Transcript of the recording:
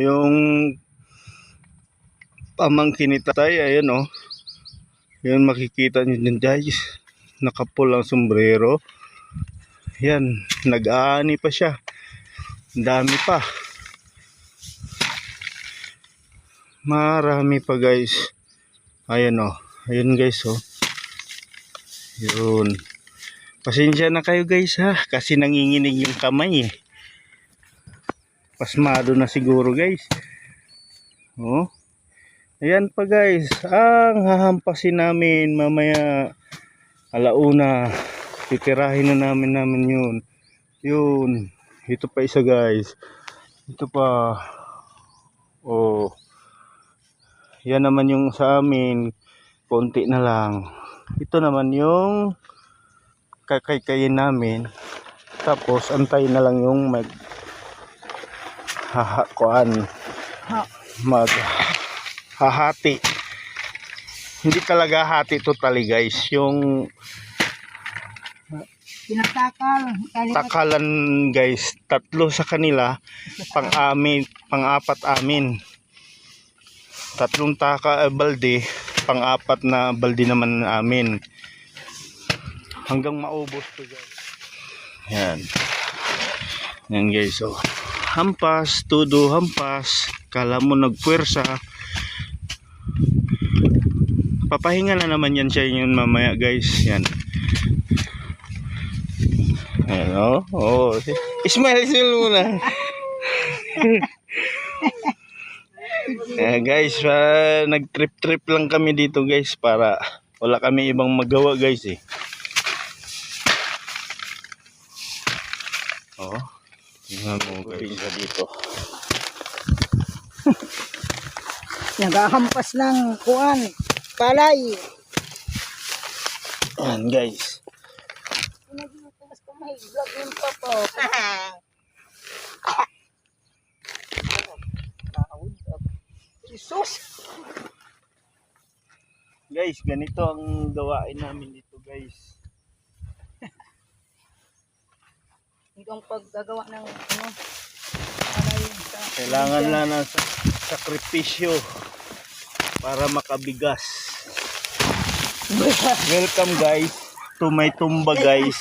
yung pamangkin ni tatay, ayan oh. Yun makikita nyo din guys, nakapul ang sombrero. Yan, nag-aani pa siya. Dami pa. Marami pa guys. Ayan oh. Ayun guys oh. Yun. Pasensya na kayo guys ha, kasi nanginginig yung kamay eh. Pasmado na siguro guys. Oh. Ayan pa guys, ang hahampasin namin mamaya alauna. Titirahin na namin yun. Yun. Ito pa isa guys. Ito pa. Oh. Yan naman yung sa amin. Konti na lang. Ito naman yung kakaykayin namin. Tapos antayin na lang yung mag hahati. Hindi talaga hati totally guys. Yung takalan guys, 3 sa kanila, pang-apat amin. 3 balde, pang-4 na balde naman amin. Hanggang maubos to guys. Yan. Yan guys, oh. Hampas, todo hampas. Kala mo nagpuwersa. Papahinga na naman yan siya yun mamaya guys. Yan. Ayan, oh. Smile muna. Guys, nag-trip lang kami dito guys para wala kami ibang magawa guys eh. Oh, tingnan mo guys dito. Nagahampas ng kuan, palay. Yan guys. Jesus. Guys, ganito ang gawain namin dito guys. Itong paggagawa ng palay sa Kailangan na ng sakripisyo para makabigas. Welcome guys to my tumba guys.